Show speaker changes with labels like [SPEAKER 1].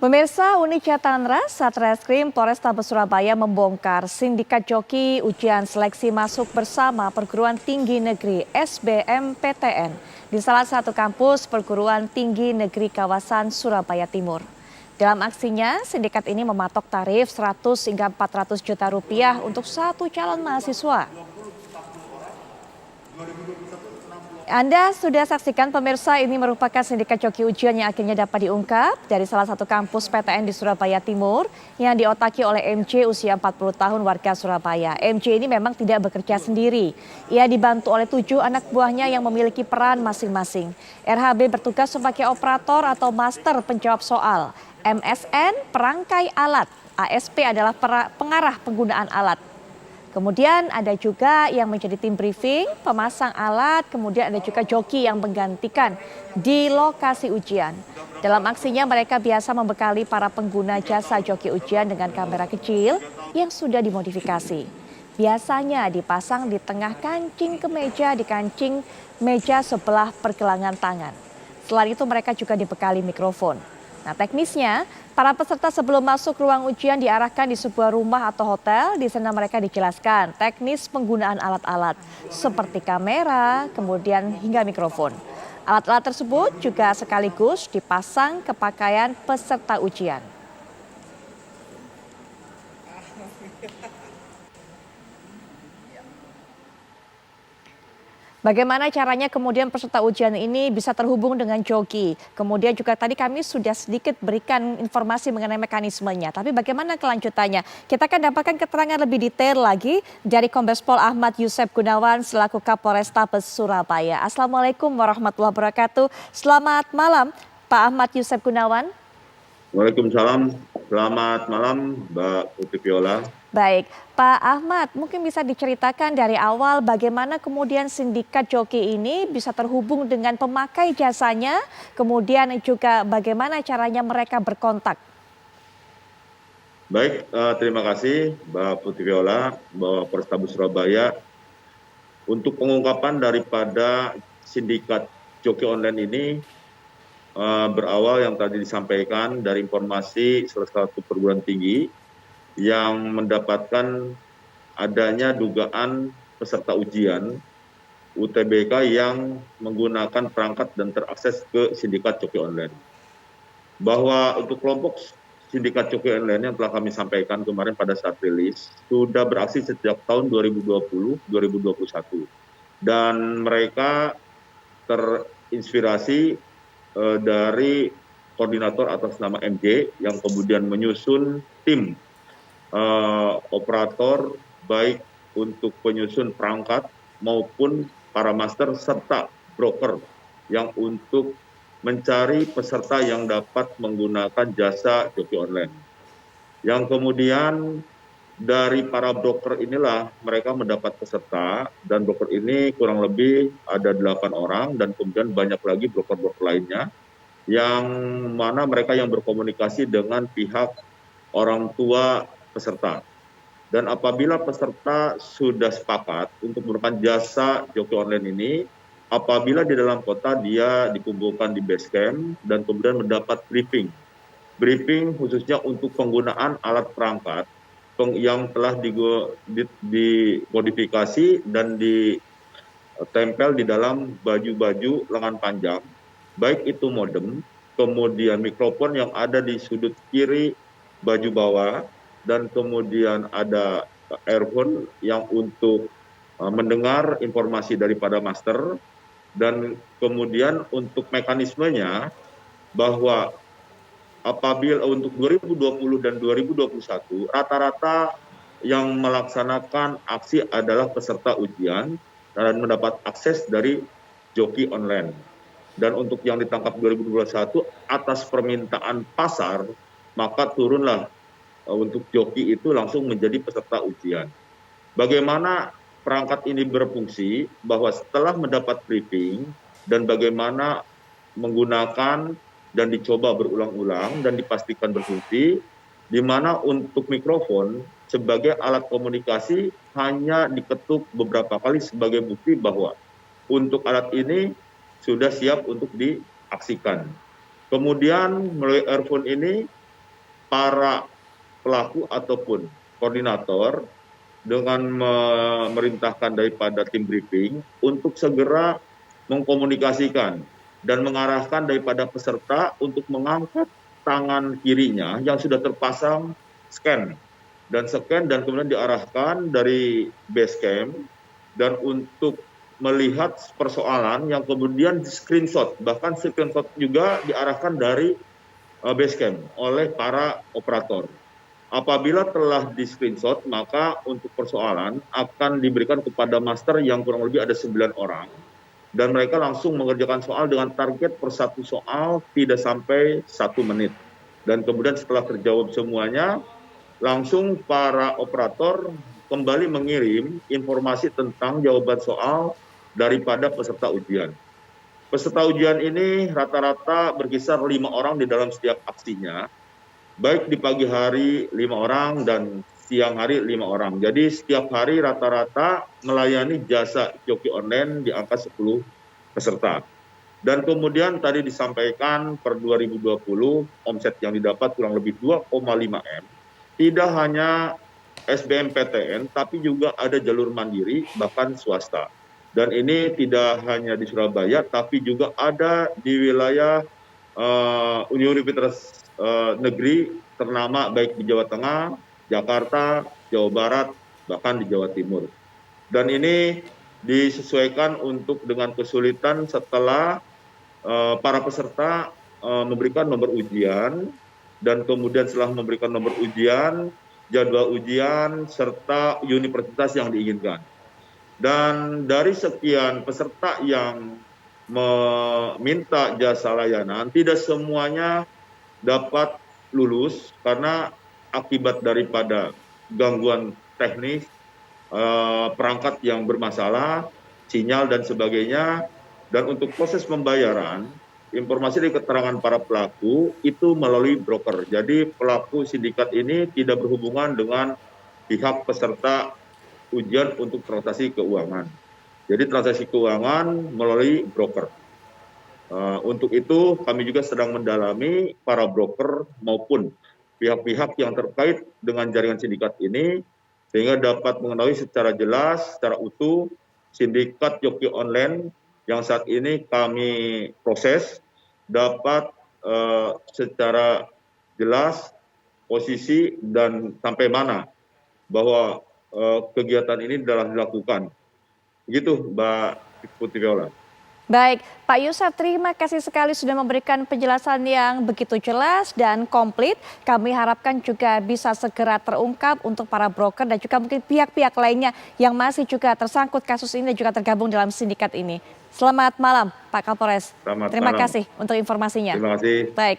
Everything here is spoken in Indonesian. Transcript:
[SPEAKER 1] Pemirsa, unit Catanra, Satreskrim Polrestabes Surabaya membongkar sindikat joki ujian seleksi masuk bersama perguruan tinggi negeri SBMPTN di salah satu kampus perguruan tinggi negeri kawasan Surabaya Timur. Dalam aksinya, sindikat ini mematok tarif 100 hingga 400 juta rupiah untuk satu calon mahasiswa. Anda sudah saksikan pemirsa, ini merupakan sindikat joki ujian yang akhirnya dapat diungkap dari salah satu kampus PTN di Surabaya Timur yang diotaki oleh MJ usia 40 tahun warga Surabaya. MJ ini memang tidak bekerja sendiri. Ia dibantu oleh 7 anak buahnya yang memiliki peran masing-masing. RHB bertugas sebagai operator atau master penjawab soal. MSN perangkai alat. ASP adalah pengarah penggunaan alat. Kemudian ada juga yang menjadi tim briefing, pemasang alat, kemudian ada juga joki yang menggantikan di lokasi ujian. Dalam aksinya mereka biasa membekali para pengguna jasa joki ujian dengan kamera kecil yang sudah dimodifikasi. Biasanya dipasang di tengah kancing kemeja di kancing meja sebelah pergelangan tangan. Selain itu mereka juga dibekali mikrofon. Nah, teknisnya, para peserta sebelum masuk ruang ujian diarahkan di sebuah rumah atau hotel. Di sana mereka dijelaskan teknis penggunaan alat-alat seperti kamera, kemudian hingga mikrofon. Alat-alat tersebut juga sekaligus dipasang ke pakaian peserta ujian. Bagaimana caranya kemudian peserta ujian ini bisa terhubung dengan joki? Kemudian juga tadi kami sudah sedikit berikan informasi mengenai mekanismenya. Tapi bagaimana kelanjutannya? Kita akan dapatkan keterangan lebih detail lagi dari Kombes Pol Ahmad Yusef Gunawan selaku Kapolrestabes Surabaya. Assalamualaikum warahmatullahi wabarakatuh. Selamat malam Pak Ahmad Yusef Gunawan.
[SPEAKER 2] Waalaikumsalam. Selamat malam Mbak Putri Viola.
[SPEAKER 1] Baik, Pak Ahmad, mungkin bisa diceritakan dari awal bagaimana kemudian sindikat joki ini bisa terhubung dengan pemakai jasanya, kemudian juga bagaimana caranya mereka berkontak.
[SPEAKER 2] Baik, terima kasih Mbak Putri Viola, Mbak Polrestabes Surabaya. Untuk pengungkapan daripada sindikat joki online ini berawal yang tadi disampaikan dari informasi salah satu perguruan tinggi yang mendapatkan adanya dugaan peserta ujian UTBK yang menggunakan perangkat dan terakses ke sindikat joki online. Bahwa untuk kelompok sindikat joki online yang telah kami sampaikan kemarin pada saat rilis sudah beraksi sejak tahun 2020-2021 dan mereka terinspirasi dari koordinator atas nama MJ yang kemudian menyusun tim operator baik untuk penyusun perangkat maupun para master serta broker yang untuk mencari peserta yang dapat menggunakan jasa joki online. Yang kemudian dari para broker inilah mereka mendapat peserta dan broker ini kurang lebih ada 8 orang dan kemudian banyak lagi broker-broker lainnya yang mana mereka yang berkomunikasi dengan pihak orang tua peserta. Dan apabila peserta sudah sepakat untuk menggunakan jasa joki online ini, apabila di dalam kota dia dikumpulkan di base camp dan kemudian mendapat briefing. Briefing khususnya untuk penggunaan alat perangkat yang telah dimodifikasi dan ditempel di dalam baju-baju lengan panjang, baik itu modem, kemudian mikrofon yang ada di sudut kiri baju bawah, dan kemudian ada earphone yang untuk mendengar informasi daripada master, dan kemudian untuk mekanismenya bahwa apabila untuk 2020 dan 2021 rata-rata yang melaksanakan aksi adalah peserta ujian dan mendapat akses dari joki online. Dan untuk yang ditangkap 2021 atas permintaan pasar, maka turunlah untuk joki itu langsung menjadi peserta ujian. Bagaimana perangkat ini berfungsi bahwa setelah mendapat briefing dan bagaimana menggunakan dan dicoba berulang-ulang dan dipastikan berfungsi, di mana untuk mikrofon sebagai alat komunikasi hanya diketuk beberapa kali sebagai bukti bahwa untuk alat ini sudah siap untuk diaksikan. Kemudian melalui earphone ini para pelaku ataupun koordinator dengan memerintahkan daripada tim briefing untuk segera mengkomunikasikan dan mengarahkan daripada peserta untuk mengangkat tangan kirinya yang sudah terpasang scan dan kemudian diarahkan dari base camp dan untuk melihat persoalan yang kemudian di screenshot, bahkan screenshot juga diarahkan dari base camp oleh para operator. Apabila telah di screenshot, maka untuk persoalan akan diberikan kepada master yang kurang lebih ada 9 orang. Dan mereka langsung mengerjakan soal dengan target per satu soal tidak sampai 1 menit. Dan kemudian setelah terjawab semuanya, langsung para operator kembali mengirim informasi tentang jawaban soal daripada peserta ujian. Peserta ujian ini rata-rata berkisar 5 orang di dalam setiap aksinya, baik di pagi hari 5 orang dan siang hari 5 orang. Jadi setiap hari rata-rata melayani jasa joki online di angka 10 peserta. Dan kemudian tadi disampaikan per 2020 omset yang didapat kurang lebih 2,5 M. Tidak hanya SBMPTN, tapi juga ada jalur mandiri, bahkan swasta. Dan ini tidak hanya di Surabaya, tapi juga ada di wilayah universitas negeri ternama baik di Jawa Tengah, Jakarta, Jawa Barat, bahkan di Jawa Timur. Dan ini disesuaikan untuk dengan kesulitan setelah para peserta memberikan nomor ujian, dan kemudian setelah memberikan nomor ujian, jadwal ujian, serta universitas yang diinginkan. Dan dari sekian peserta yang meminta jasa layanan, tidak semuanya dapat lulus karena akibat daripada gangguan teknis, perangkat yang bermasalah, sinyal dan sebagainya. Dan untuk proses pembayaran, informasi dari keterangan para pelaku itu melalui broker. Jadi pelaku sindikat ini tidak berhubungan dengan pihak peserta ujian untuk transaksi keuangan. Jadi transaksi keuangan melalui broker. Untuk itu kami juga sedang mendalami para broker maupun pihak-pihak yang terkait dengan jaringan sindikat ini sehingga dapat mengetahui secara jelas, secara utuh sindikat joki online yang saat ini kami proses dapat secara jelas posisi dan sampai mana bahwa kegiatan ini telah dilakukan. Begitu Mbak Putri Viola.
[SPEAKER 1] Baik, Pak Yusuf, terima kasih sekali sudah memberikan penjelasan yang begitu jelas dan komplit. Kami harapkan juga bisa segera terungkap untuk para broker dan juga mungkin pihak-pihak lainnya yang masih juga tersangkut kasus ini dan juga tergabung dalam sindikat ini. Selamat malam Pak Kapolres. Terima kasih untuk informasinya.
[SPEAKER 2] Terima kasih.
[SPEAKER 1] Baik.